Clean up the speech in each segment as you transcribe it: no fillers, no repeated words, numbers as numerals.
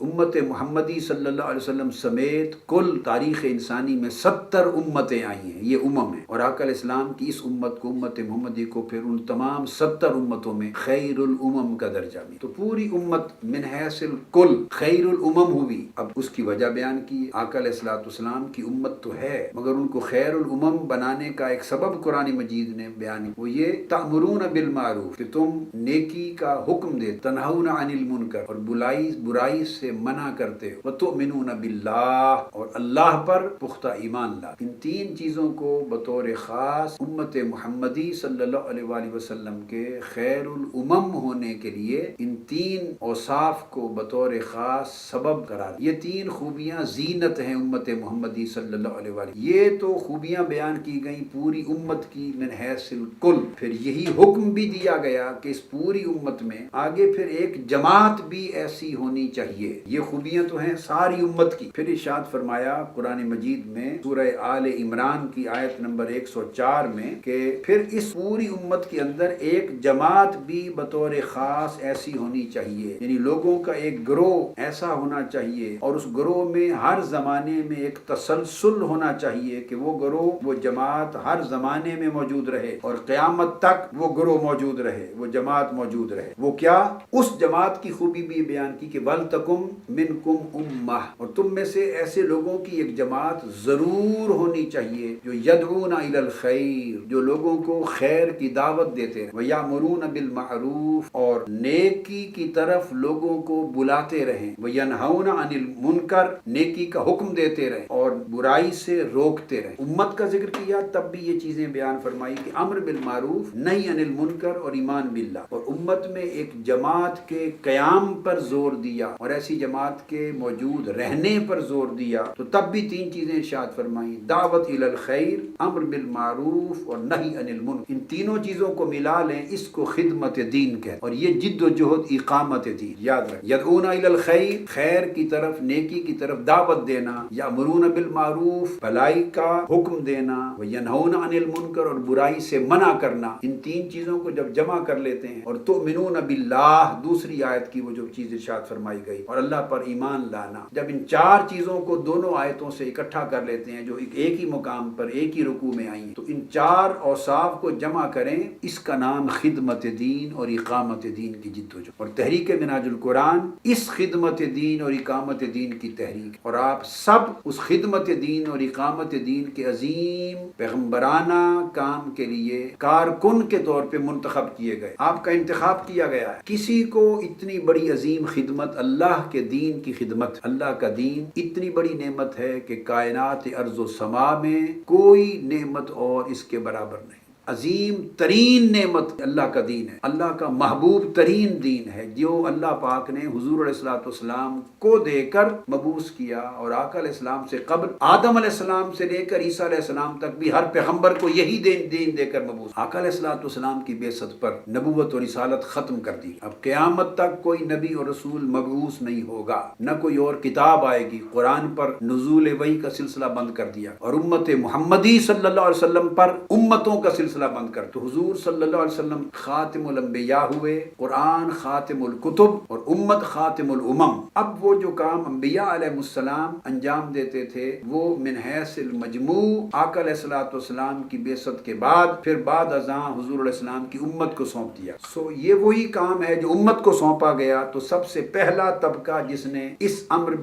امت محمدی صلی اللہ علیہ وسلم سمیت کل تاریخ انسانی میں 70 امتیں آئی ہیں، یہ امم ہیں، اور آقا علیہ السلام کی اس امت کو، امت محمدی کو، پھر ان تمام 70 امتوں میں خیر الامم کا درجہ بھی، تو پوری امت من حیث الکل خیر الامم ہوئی۔ اب اس کی وجہ بیان کی، آقا علیہ السلام کی امت تو ہے مگر ان کو خیر الامم بنانے کا ایک سبب قرآن مجید نے بیان کیا، وہ یہ تأمرون بالمعروف، کہ تم نیکی کا حکم دے، تنہون عن المنکر، اور برائی سے منع کرتے ہو، وتؤمنون باللہ، اور اللہ پر پختہ ایمان لا۔ ان تین چیزوں کو بطور خاص امت محمدی صلی اللہ علیہ وآلہ وسلم کے خیر الامم ہونے کے لیے ان تین اوصاف کو بطور خاص سبب قرار دیا۔ یہ تین خوبیاں زینت ہیں امت محمدی صلی اللہ علیہ وآلہ، یہ تو خوبیاں بیان کی گئیں پوری امت کی من حیث الکل، پھر یہی حکم بھی دیا گیا کہ اس پوری امت میں آگے پھر ایک جماعت بھی ایسی ہونی چاہیے۔ یہ خوبیاں تو ہیں ساری امت کی۔ پھر ارشاد فرمایا قرآن مجید میں سورہ آل عمران کی آیت نمبر 104 میں کہ پھر اس پوری امت کے اندر ایک جماعت بھی بطور خاص ایسی ہونی چاہیے، یعنی لوگوں کا ایک گروہ ایسا ہونا چاہیے، اور اس گروہ میں ہر زمانے میں ایک تسلسل ہونا چاہیے کہ وہ گروہ، وہ جماعت ہر زمانے میں موجود رہے اور قیامت تک وہ گروہ موجود رہے، وہ جماعت موجود رہے۔ وہ کیا؟ اس جماعت کی خوبی بھی بیان کی کہ وَلْتَكُمْ مِنْكُمْ أُمَّةٌ، اور تم میں سے ایسے لوگوں کی ایک جماعت ضرور ہونی چاہیے جو يَدْعُونَ إِلَى الْخَيْرِ، جو لوگوں کو خیر کی دعوت دیتے ہیں، وَيَأْمُرُونَ بِالْمَعْرُوفِ، اور نیکی کی طرف لوگوں کو بلاتے رہیں، وَيَنْهَوْنَ عَنِ الْمُنْكَرِ، نیکی کا حکم دیتے رہیں اور برائی سے روکتے رہیں۔ امت کا ذکر کیا تب بھی یہ چیزیں بیان فرمائی کہ امر بالمعروف، نہی عن المنکر، اور ایمان باللہ، اور امت میں ایک جماعت کے قیام پر زور دیا اور ایسی جماعت کے موجود رہنے پر زور دیا، تو تب بھی تین چیزیں ارشاد فرمائیں، دعوت الی الخیر، امر بالمعروف، اور نہی عن المنکر۔ ان تینوں چیزوں کو ملا لیں، اس کو خدمت دین کہتے ہیں، اور یہ جد و جہد اقامت دین، یاد رکھ، یدعون الی الخیر، خیر کی طرف، نیکی کی طرف دعوت دینا، یامرون بالمعروف، بھلائی کا حکم دینا، وینہون عن المنکر، اور برائی سے منع کرنا۔ ان تین چیزوں کو جب جمع کر لیتے ہیں، اور تؤمنون باللہ، دوسری آیت کی وہ جو چیز ارشاد فرمائی گئی، اور اللہ پر ایمان لانا، جب ان چار چیزوں کو دونوں آیتوں سے اکٹھا کر لیتے ہیں جو ایک ہی مقام پر ایک ہی رکوع میں آئی ہیں، تو ان چار اوصاف کو جمع کریں، اس کا نام خدمت دین اور اقامت دین کی جد و جہد۔ اور تحریک منہاج القرآن اس خدمت دین اور اقامت دین کی تحریک، اور آپ سب اس خدمت دین اور اقامت دین کے عظیم پیغمبرانہ کام کے لیے کارکن کے طور پہ منتخب کیے گئے، آپ کا انتخاب کیا گیا ہے۔ کسی کو اتنی بڑی عظیم خدمت، اللہ کے دین کی خدمت، اللہ کا دین اتنی بڑی نعمت ہے کہ کائنات ارض و سما میں کوئی نعمت اور اس کے برابر نہیں۔ عظیم ترین نعمت اللہ کا دین ہے، اللہ کا محبوب ترین دین ہے، جو اللہ پاک نے حضور علیہ السلام کو دے کر مبعوث کیا، اور آقا علیہ السلام سے قبل آدم علیہ السلام سے لے کر عیسیٰ علیہ السلام تک بھی ہر پیغمبر کو یہی دین دے کر مبعوث۔ آقا علیہ السلام کی بعثت پر نبوت اور رسالت ختم کر دی، اب قیامت تک کوئی نبی اور رسول مبعوث نہیں ہوگا، نہ کوئی اور کتاب آئے گی، قرآن پر نزول وحی کا سلسلہ بند کر دیا، اور امت محمدی صلی اللہ علیہ وسلم پر امتوں کا سلسلہ بند کر، تو حضور صلی اللہ علیہ وسلم خاتم الانبیاء ہوئے، قرآن خاتم الکتب، اور امت خاتم الامم۔ اب وہ جو کام انبیاء علیہ السلام انجام دیتے تھے، وہ من حیث المجموع آقا علیہ السلام کی بعثت کے بعد پھر بعد ازاں حضور علیہ السلام کی امت کو سونپ دیا۔ یہ وہی کام ہے جو امت کو سونپا گیا، تو سب سے پہلا طبقہ جس نے اس امر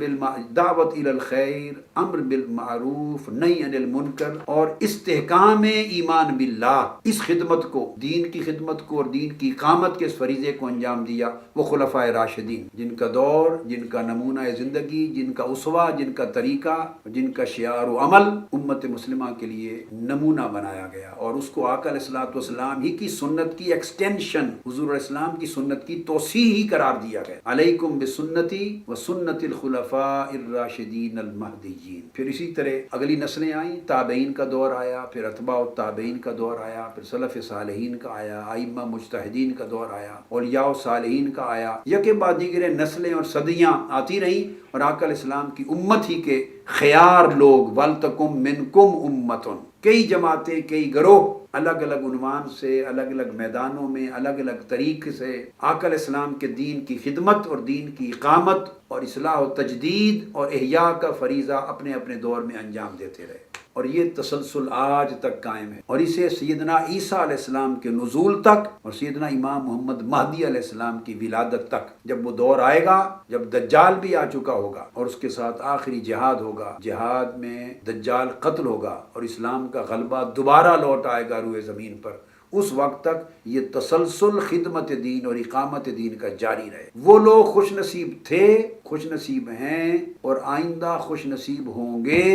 دعوت الی الخیر، امر بالمعروف، نہی عن المنکر، اور استحکام ایمان باللہ، اس خدمت کو، دین کی خدمت کو اور دین کی اقامت کے اس فریضے کو انجام دیا، وہ خلفائے راشدین، جن کا دور، جن کا نمونہ زندگی، جن کا اسوہ، جن کا طریقہ، جن کا شعار و عمل امت مسلمہ کے لیے نمونہ بنایا گیا، اور اس کو آقا علیہ السلام ہی کی سنت کی ایکسٹینشن، حضور علیہ السلام کی سنت کی توسیع ہی قرار دیا گیا۔ علیکم بسنتی و سنت الخلفاء الراشدین المہدیین۔ پھر اسی طرح اگلی نسلیں آئیں، تابعین کا دور آیا، پھر اتباع التابعین کا دور آیا، پھر سلف صالحین کا آیا، ائمہ مجتہدین کا دور آیا، اولیاء و صالحین کا آیا، یکے بعد دیگرے نسلیں اور صدیاں آتی رہیں، اور آقا علیہ السلام کی امت ہی کے خیار لوگ، وَلْتَكُمْ مِنْكُمْ أُمَّةٌ، کئی جماعتیں، کئی گروہ الگ الگ عنوان سے، الگ الگ میدانوں میں، الگ الگ طریقے سے آقا علیہ السلام کے دین کی خدمت اور دین کی اقامت اور اصلاح و تجدید اور احیاء کا فریضہ اپنے اپنے دور میں انجام دیتے رہے، اور یہ تسلسل آج تک قائم ہے، اور اسے سیدنا عیسیٰ علیہ السلام کے نزول تک اور سیدنا امام محمد مہدی علیہ السلام کی ولادت تک، جب وہ دور آئے گا جب دجال بھی آ چکا ہوگا اور اس کے ساتھ آخری جہاد ہوگا، جہاد میں دجال قتل ہوگا اور اسلام کا غلبہ دوبارہ لوٹ آئے گا روئے زمین پر، اس وقت تک یہ تسلسل خدمت دین اور اقامت دین کا جاری رہے۔ وہ لوگ خوش نصیب تھے، خوش نصیب ہیں اور آئندہ خوش نصیب ہوں گے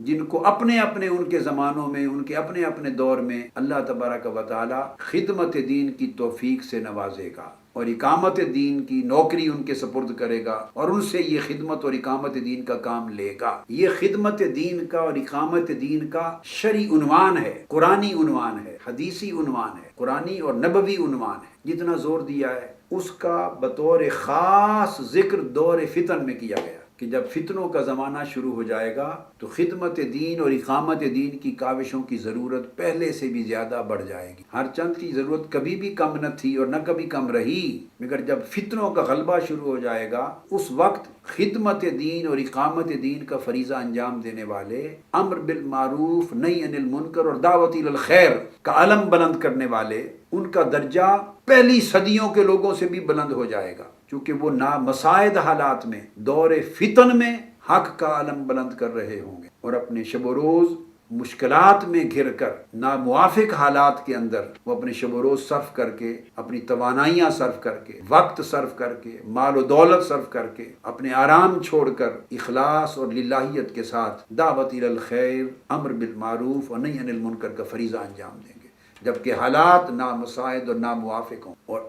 جن کو اپنے اپنے ان کے زمانوں میں، ان کے اپنے اپنے دور میں اللہ تبارک و تعالی خدمت دین کی توفیق سے نوازے گا اور اقامت دین کی نوکری ان کے سپرد کرے گا اور ان سے یہ خدمت اور اقامت دین کا کام لے گا۔ یہ خدمت دین کا اور اقامت دین کا شرعی عنوان ہے، قرآنی عنوان ہے، حدیثی عنوان ہے، قرآنی اور نبوی عنوان ہے۔ جتنا زور دیا ہے اس کا بطور خاص ذکر دور فتن میں کیا گیا کہ جب فتنوں کا زمانہ شروع ہو جائے گا تو خدمت دین اور اقامت دین کی کاوشوں کی ضرورت پہلے سے بھی زیادہ بڑھ جائے گی۔ ہر چند کی ضرورت کبھی بھی کم نہ تھی اور نہ کبھی کم رہی، مگر جب فتنوں کا غلبہ شروع ہو جائے گا اس وقت خدمت دین اور اقامت دین کا فریضہ انجام دینے والے، امر بالمعروف نہی عن المنکر اور دعوت الی الخیر کا علم بلند کرنے والے، ان کا درجہ پہلی صدیوں کے لوگوں سے بھی بلند ہو جائے گا، چونکہ وہ نامساعد حالات میں دور فتن میں حق کا علم بلند کر رہے ہوں گے اور اپنے شب و روز مشکلات میں گھر کر ناموافق حالات کے اندر وہ اپنے شب و روز صرف کر کے، اپنی توانائیاں صرف کر کے، وقت صرف کر کے، مال و دولت صرف کر کے، اپنے آرام چھوڑ کر اخلاص اور للہیت کے ساتھ دعوت الی الخیر، امر بالمعروف اور نہی عن المنکر کا فریضہ انجام دیں گے، جبکہ حالات نامساعد اور ناموافق ہوں۔ اور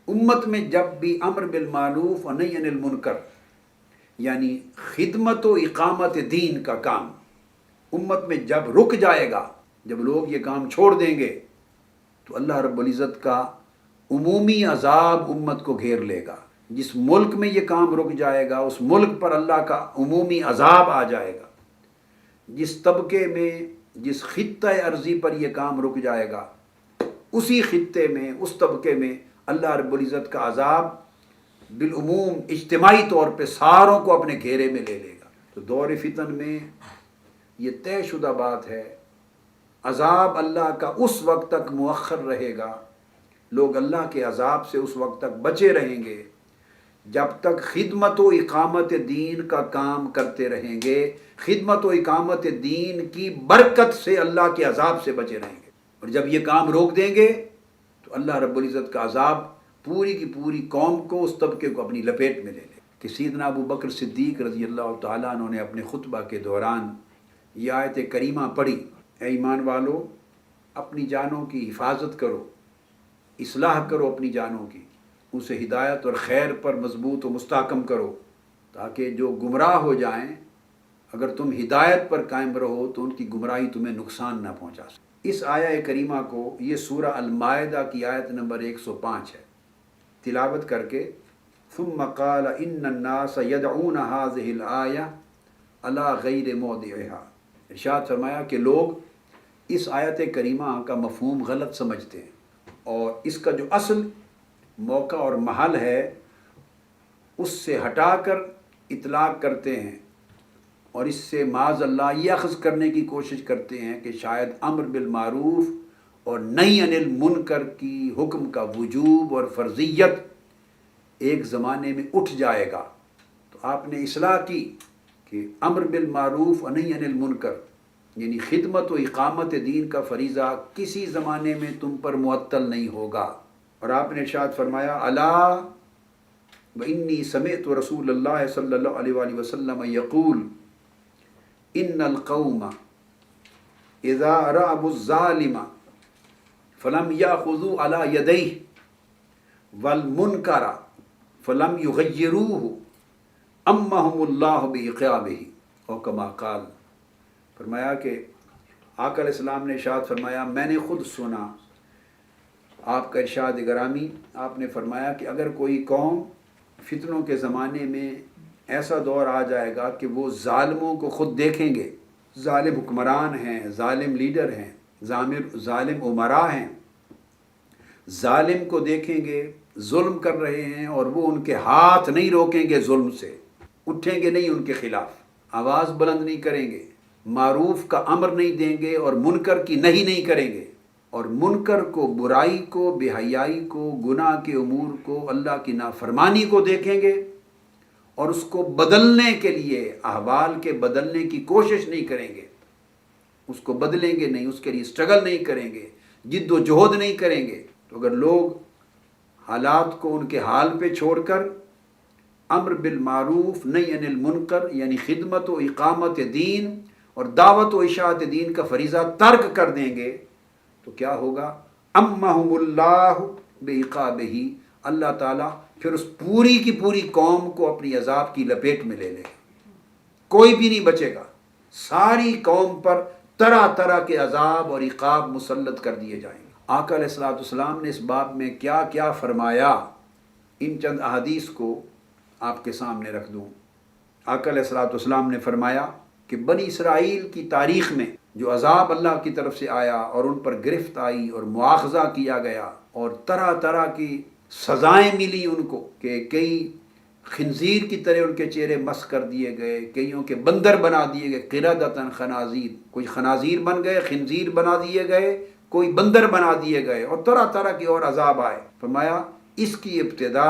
امت میں جب بھی امر بالمعروف اور نہی عن المنکر یعنی خدمت و اقامت دین کا کام امت میں جب رک جائے گا، جب لوگ یہ کام چھوڑ دیں گے تو اللہ رب العزت کا عمومی عذاب امت کو گھیر لے گا۔ جس ملک میں یہ کام رک جائے گا اس ملک پر اللہ کا عمومی عذاب آ جائے گا۔ جس طبقے میں، جس خطہ ارضی پر یہ کام رک جائے گا اسی خطے میں، اس طبقے میں اللہ رب العزت کا عذاب بالعموم اجتماعی طور پہ ساروں کو اپنے گھیرے میں لے لے گا۔ تو دور فتن میں یہ طے شدہ بات ہے، عذاب اللہ کا اس وقت تک مؤخر رہے گا، لوگ اللہ کے عذاب سے اس وقت تک بچے رہیں گے جب تک خدمت و اقامت دین کا کام کرتے رہیں گے، خدمت و اقامت دین کی برکت سے اللہ کے عذاب سے بچے رہیں گے، اور جب یہ کام روک دیں گے تو اللہ رب العزت کا عذاب پوری کی پوری قوم کو، اس طبقے کو اپنی لپیٹ میں لے لے۔ کہ سیدنا ابو بکر صدیق رضی اللہ تعالیٰ عنہ نے اپنے خطبہ کے دوران یہ آیت کریمہ پڑھی، اے ایمان والو اپنی جانوں کی حفاظت کرو، اصلاح کرو اپنی جانوں کی، اسے ہدایت اور خیر پر مضبوط و مستحکم کرو تاکہ جو گمراہ ہو جائیں، اگر تم ہدایت پر قائم رہو تو ان کی گمراہی تمہیں نقصان نہ پہنچا سکے۔ اس آیہ کریمہ کو، یہ سورہ المائدہ کی آیت نمبر 105 ہے، تلاوت کر کے ثم قال ان الناس يدعون هذه الآية على غیر موضعها، ارشاد فرمایا کہ لوگ اس آیت کریمہ کا مفہوم غلط سمجھتے ہیں اور اس کا جو اصل موقع اور محل ہے اس سے ہٹا کر اطلاق کرتے ہیں، اور اس سے معاذ اللہ یہ اخذ کرنے کی کوشش کرتے ہیں کہ شاید امر بالمعروف اور نہی عن المنکر کی حکم کا وجوب اور فرضیت ایک زمانے میں اٹھ جائے گا۔ تو آپ نے اصلاح کی کہ امر بالمعروف اور نہی عن المنکر یعنی خدمت و اقامت دین کا فریضہ کسی زمانے میں تم پر معطل نہیں ہوگا، اور آپ نے ارشاد فرمایا الا وانی سمعت رسول اللہ صلی اللہ علیہ وآلہ وسلم یقول ان القوم اذا رأوا الظالم فلم یاخذوا علی یدیہ والمنکر فلم یغیروہ امہم اللہ بعقابہ، او کما قال، فرمایا کہ آقا علیہ السلام نے ارشاد فرمایا، میں نے خود سنا آپ کا ارشاد گرامی، آپ نے فرمایا کہ اگر کوئی قوم فتنوں کے زمانے میں ایسا دور آ جائے گا کہ وہ ظالموں کو خود دیکھیں گے، ظالم حکمران ہیں، ظالم لیڈر ہیں، ظالم امراء ہیں، ظالم کو دیکھیں گے ظلم کر رہے ہیں اور وہ ان کے ہاتھ نہیں روکیں گے ظلم سے، اٹھیں گے نہیں ان کے خلاف، آواز بلند نہیں کریں گے، معروف کا امر نہیں دیں گے اور منکر کی نہیں کریں گے، اور منکر کو، برائی کو، بے حیائی کو، گناہ کے امور کو، اللہ کی نافرمانی کو دیکھیں گے اور اس کو بدلنے کے لیے، احوال کے بدلنے کی کوشش نہیں کریں گے، اس کو بدلیں گے نہیں، اس کے لیے اسٹرگل نہیں کریں گے، جد و جہد نہیں کریں گے۔ تو اگر لوگ حالات کو ان کے حال پہ چھوڑ کر امر بالمعروف نہی عن المنکر، یعنی خدمت و اقامت دین اور دعوت و اشاعت دین کا فریضہ ترک کر دیں گے تو کیا ہوگا؟ امہم اللہ بعقابہ، اللہ تعالیٰ پھر اس پوری کی پوری قوم کو اپنی عذاب کی لپیٹ میں لے لے گا، کوئی بھی نہیں بچے گا، ساری قوم پر طرح طرح کے عذاب اور عقاب مسلط کر دیے جائیں گے۔ آقا علیہ الصلوۃ والسلام نے اس باب میں کیا کیا فرمایا، ان چند احادیث کو آپ کے سامنے رکھ دوں۔ آقا علیہ الصلوۃ والسلام نے فرمایا کہ بنی اسرائیل کی تاریخ میں جو عذاب اللہ کی طرف سے آیا اور ان پر گرفت آئی اور مواخذہ کیا گیا اور طرح طرح کی سزائیں ملی ان کو، کہ کئی خنزیر کی طرح ان کے چہرے مس کر دیے گئے، کئیوں کے بندر بنا دیے گئے، قردۃ خنازیر، کوئی خنازیر بن گئے، خنزیر بنا دیے گئے، کوئی بندر بنا دیے گئے، اور طرح طرح کے اور عذاب آئے۔ فرمایا اس کی ابتدا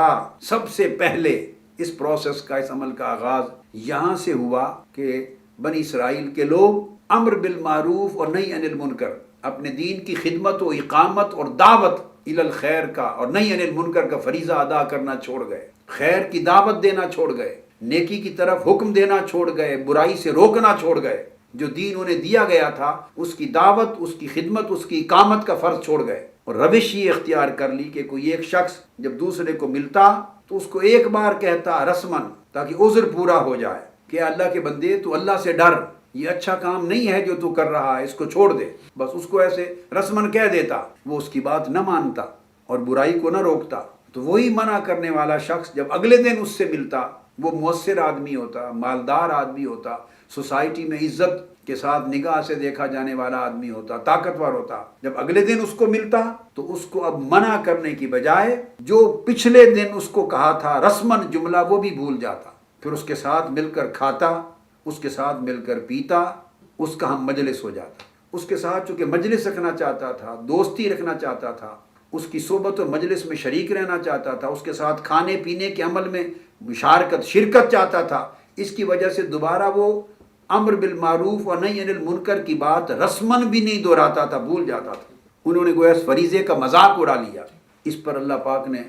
سب سے پہلے اس پروسیس کا، اس عمل کا آغاز یہاں سے ہوا کہ بنی اسرائیل کے لوگ امر بالمعروف اور نہی عن المنکر، اپنے دین کی خدمت و اقامت اور دعوت الی الخیر کا اور نہی عن المنکر کا فریضہ ادا کرنا چھوڑ گئے، خیر کی دعوت دینا چھوڑ گئے، نیکی کی طرف حکم دینا چھوڑ گئے، برائی سے روکنا چھوڑ گئے، جو دین انہیں دیا گیا تھا اس کی دعوت، اس کی خدمت، اس کی اقامت کا فرض چھوڑ گئے، اور روش یہ اختیار کر لی کہ کوئی ایک شخص جب دوسرے کو ملتا تو اس کو ایک بار کہتا رسمن، تاکہ عذر پورا ہو جائے کہ اللہ کے بندے تو اللہ سے ڈر، یہ اچھا کام نہیں ہے جو تو کر رہا ہے، اس کو چھوڑ دے، بس اس کو ایسے رسمن کہہ دیتا، وہ اس کی بات نہ مانتا اور برائی کو نہ روکتا، تو وہی منع کرنے والا شخص جب اگلے دن اس سے ملتا، وہ مؤثر آدمی ہوتا، مالدار آدمی ہوتا، سوسائٹی میں عزت کے ساتھ نگاہ سے دیکھا جانے والا آدمی ہوتا، طاقتور ہوتا، جب اگلے دن اس کو ملتا تو اس کو اب منع کرنے کی بجائے جو پچھلے دن اس کو کہا تھا رسمن جملہ وہ بھی بھول جاتا، پھر اس کے ساتھ مل کر کھاتا، اس کے ساتھ مل کر پیتا، اس کا ہم مجلس ہو جاتا، اس کے ساتھ چونکہ مجلس رکھنا چاہتا تھا، دوستی رکھنا چاہتا تھا، اس کی صحبت و مجلس میں شریک رہنا چاہتا تھا، اس کے ساتھ کھانے پینے کے عمل میں شرکت چاہتا تھا، اس کی وجہ سے دوبارہ وہ امر بالمعروف اور نہی عن المنکر کی بات رسمن بھی نہیں دہراتا تھا، بھول جاتا تھا۔ انہوں نے گویا اس فریضے کا مذاق اڑا لیا۔ اس پر اللہ پاک نے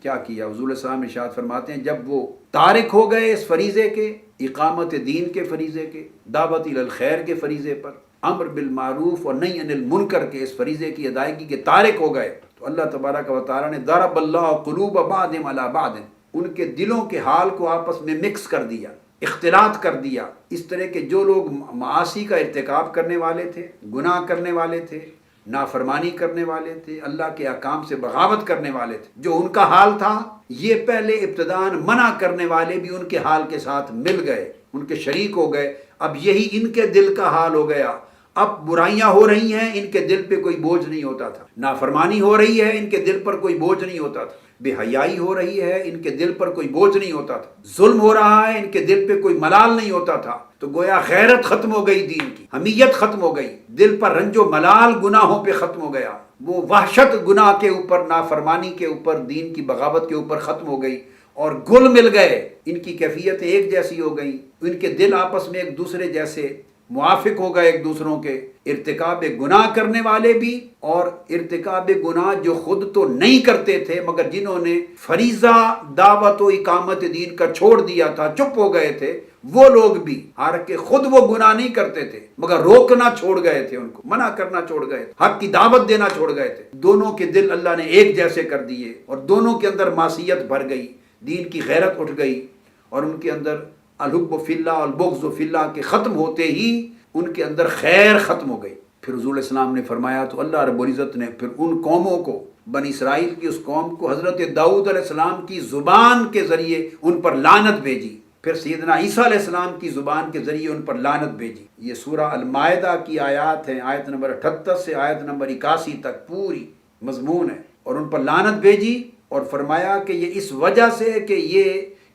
کیا کیا؟ حضور صلی اللہ علیہ وسلم ارشاد فرماتے ہیں جب وہ تارک ہو گئے اس فریضے کے، اقامت دین کے فریضے کے، دعوت الی الخیر کے فریضے پر، امر بالمعروف اور نہی عن المنکر کے اس فریضے کی ادائیگی کے تارک ہو گئے، تو اللہ تبارک و تعالیٰ نے ضرب اللہ قلوب بعضهم علی بعض، ان کے دلوں کے حال کو آپس میں مکس کر دیا، اختلاط کر دیا، اس طرح کے جو لوگ معاصی کا ارتکاب کرنے والے تھے، گناہ کرنے والے تھے، نافرمانی کرنے والے تھے، اللہ کے احکام سے بغاوت کرنے والے تھے، جو ان کا حال تھا، یہ پہلے ابتداً منع کرنے والے بھی ان کے حال کے ساتھ مل گئے، ان کے شریک ہو گئے، اب یہی ان کے دل کا حال ہو گیا۔ اب برائیاں ہو رہی ہیں، ان کے دل پہ کوئی بوجھ نہیں ہوتا تھا، نافرمانی ہو رہی ہے، ان کے دل پر کوئی بوجھ نہیں ہوتا تھا، بے حیائی ہو رہی ہے، ان کے دل پر کوئی بوجھ نہیں ہوتا تھا، ظلم ہو رہا ہے، ان کے دل پہ کوئی ملال نہیں ہوتا تھا، تو گویا غیرت ختم ہو گئی، دین کی حمیت ختم ہو گئی، دل پر رنج و ملال گناہوں پہ ختم ہو گیا، وہ وحشت گناہ کے اوپر، نافرمانی کے اوپر، دین کی بغاوت کے اوپر ختم ہو گئی، اور گل مل گئے، ان کی کیفیتیں ایک جیسی ہو گئیں، ان کے دل آپس میں ایک دوسرے جیسے موافق ہو گئے ایک دوسروں کے، ارتکاب گناہ کرنے والے بھی اور ارتکاب گناہ جو خود تو نہیں کرتے تھے مگر جنہوں نے فریضہ دعوت و اقامت دین کا چھوڑ دیا تھا، چپ ہو گئے تھے، وہ لوگ بھی، حالانکہ خود وہ گناہ نہیں کرتے تھے مگر روکنا چھوڑ گئے تھے، ان کو منع کرنا چھوڑ گئے تھے، حق کی دعوت دینا چھوڑ گئے تھے، دونوں کے دل اللہ نے ایک جیسے کر دیے اور دونوں کے اندر معصیت بھر گئی، دین کی غیرت اٹھ گئی، اور ان کے اندر الحب فی اللہ اور البغض فی اللہ کے ختم ہوتے ہی ان کے اندر خیر ختم ہو گئی۔ پھر حضور علیہ السلام نے فرمایا تو اللہ رب العزت نے پھر ان قوموں کو، بنی اسرائیل کی اس قوم کو، حضرت داؤد علیہ السلام کی زبان کے ذریعے ان پر لعنت بھیجی، پھر سیدنا عیسیٰ علیہ السلام کی زبان کے ذریعے ان پر لعنت بھیجی۔ یہ سورہ المائدہ کی آیات ہیں، آیت نمبر 38 سے آیت نمبر 81 تک پوری مضمون ہے۔ اور ان پر لعنت بھیجی اور فرمایا کہ یہ اس وجہ سے کہ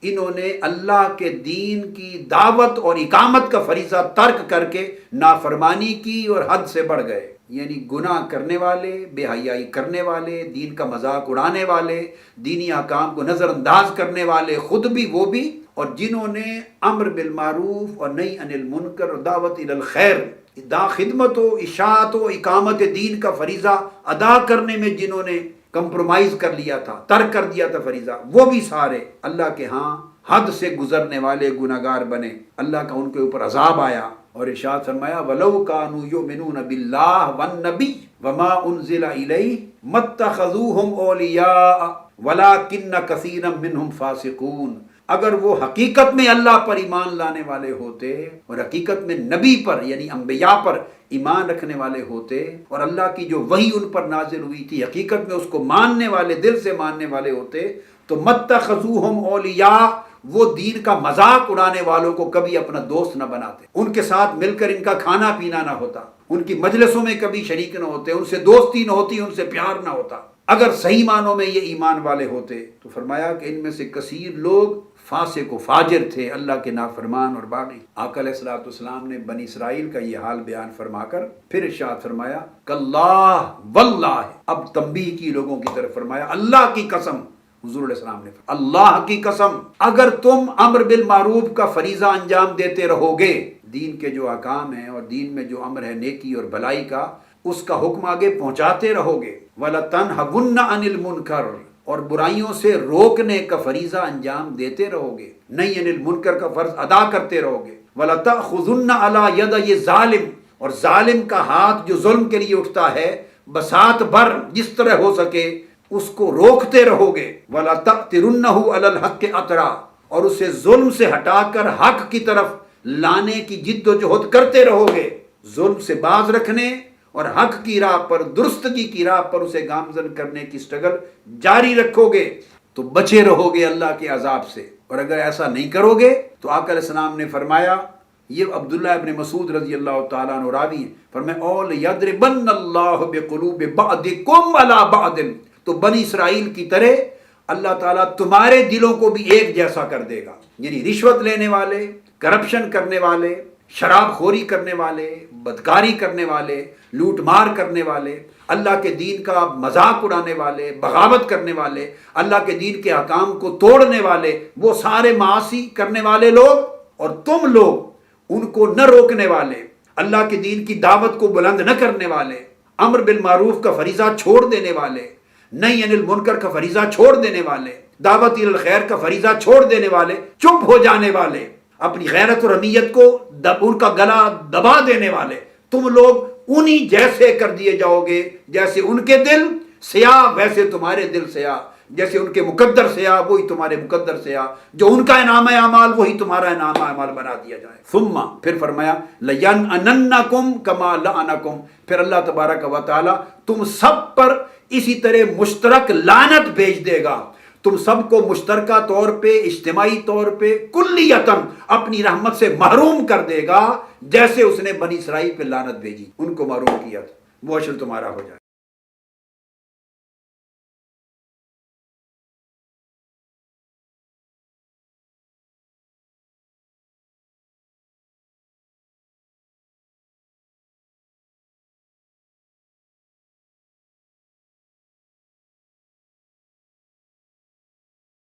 انہوں نے اللہ کے دین کی دعوت اور اقامت کا فریضہ ترک کر کے نافرمانی کی اور حد سے بڑھ گئے، یعنی گناہ کرنے والے، بے حیائی کرنے والے، دین کا مذاق اڑانے والے، دینی احکام کو نظر انداز کرنے والے، خود بھی وہ بھی، اور جنہوں نے امر بالمعروف اور نہی عن المنکر اور دعوت الی الخیر، خدمت و اشاعت و اقامت دین کا فریضہ ادا کرنے میں جنہوں نے کمپرومائز کر لیا تھا، ترک کر دیا تھا فریضہ، وہ بھی سارے اللہ کے ہاں حد سے گزرنے والے گناہگار بنے۔ اللہ کا ان کے اوپر عذاب آیا اور ارشاد فرمایا وَلَوْ كَانُوا يُؤْمِنُونَ بِاللَّهِ وَالنَّبِيِّ وَمَا أُنزِلَ إِلَيْهِ مَا اتَّخَذُوهُمْ أَوْلِيَاءَ وَلَكِنَّ كَثِيرًا مِّنْهُمْ فَاسِقُونَ۔ اگر وہ حقیقت میں اللہ پر ایمان لانے والے ہوتے اور حقیقت میں نبی پر یعنی انبیاء پر ایمان رکھنے والے ہوتے اور اللہ کی جو وحی ان پر نازل ہوئی تھی حقیقت میں اس کو ماننے والے، دل سے ماننے والے ہوتے، تو متخذوہم اولیاء، وہ دین کا مذاق اڑانے والوں کو کبھی اپنا دوست نہ بناتے، ان کے ساتھ مل کر ان کا کھانا پینا نہ ہوتا، ان کی مجلسوں میں کبھی شریک نہ ہوتے، ان سے دوستی نہ ہوتی، ان سے پیار نہ ہوتا۔ اگر صحیح معنوں میں یہ ایمان والے ہوتے تو فرمایا کہ ان میں سے کثیر لوگ فاسق و فاجر تھے، اللہ کے نافرمان اور باغی۔ آقا علیہ الصلوۃ والسلام نے بنی اسرائیل کا یہ حال بیان فرما کر پھر ارشاد فرمایا کاللہ واللہ، اب تنبیہ کی لوگوں کی طرف، فرمایا اللہ کی قسم، حضور علیہ السلام نے فرمایا اللہ کی قسم، اگر تم امر بالمعروف کا فریضہ انجام دیتے رہو گے، دین کے جو احکام ہیں اور دین میں جو امر ہے نیکی اور بھلائی کا، اس کا حکم آگے پہنچاتے رہو گے، وَلَتَنْهَوُنَّ عَنِ الْمُنْكَرِ، اور برائیوں سے روکنے کا فریضہ انجام دیتے رہو گے، نہیں عن المنکر کا فرض ادا کرتے رہو گے، وَلَتَأْخُذُنَّ عَلَى يَدَيِ ظالم، اور ظالم کا ہاتھ جو ظلم کے لیے اٹھتا ہے بسات بھر جس طرح ہو سکے اس کو روکتے رہو گے، وَلَتَأْتِرُنَّهُ عَلَى الْحَقِّ أَطْرًا، اور اسے ظلم سے ہٹا کر حق کی طرف لانے کی جد و جہد کرتے رہو گے، ظلم سے باز رکھنے اور حق کی راہ پر، درستگی کی راہ پر اسے گامزن کرنے کی سٹرگل جاری رکھو گے تو بچے رہو گے اللہ کے عذاب سے، اور اگر ایسا نہیں کرو گے تو آقا علیہ السلام نے فرمایا، یہ عبداللہ ابن مسعود رضی اللہ تعالیٰ عنہ راوی ہیں، فرمایا اول یضربن اللہ بقلوب بعضکم علی بعض، تو بنی اسرائیل کی طرح اللہ تعالیٰ تمہارے دلوں کو بھی ایک جیسا کر دے گا، یعنی رشوت لینے والے، کرپشن کرنے والے، شراب خوری کرنے والے، بدکاری کرنے والے، لوٹ مار کرنے والے، اللہ کے دین کا مذاق اڑانے والے، بغاوت کرنے والے، اللہ کے دین کے احکام کو توڑنے والے، وہ سارے معاصی کرنے والے لوگ، اور تم لوگ ان کو نہ روکنے والے، اللہ کے دین کی دعوت کو بلند نہ کرنے والے، امر بالمعروف کا فریضہ چھوڑ دینے والے، نہی عن المنکر کا فریضہ چھوڑ دینے والے، دعوت الی الخیر کا فریضہ چھوڑ دینے والے، چپ ہو جانے والے، اپنی غیرت اور حمیت کو ان کا گلا دبا دینے والے، تم لوگ انہی جیسے کر دیے جاؤ گے، جیسے ان کے دل سیاہ ویسے تمہارے دل سیاہ، جیسے ان کے مقدر سیاہ وہی تمہارے مقدر سیاہ، جو ان کا انعام اعمال وہی تمہارا انعام اعمال بنا دیا جائے۔ ثم، پھر فرمایا لَيَنْأَنَنَّكُمْ كَمَا لَعَنَكُمْ، پھر اللہ تبارک و تعالی تم سب پر اسی طرح مشترک لعنت بھیج دے گا، تم سب کو مشترکہ طور پہ، اجتماعی طور پہ، کلیتاً اپنی رحمت سے محروم کر دے گا، جیسے اس نے بنی اسرائیل پہ لعنت بھیجی، ان کو محروم کیا تھا، وہ اشر تمہارا ہو جائے۔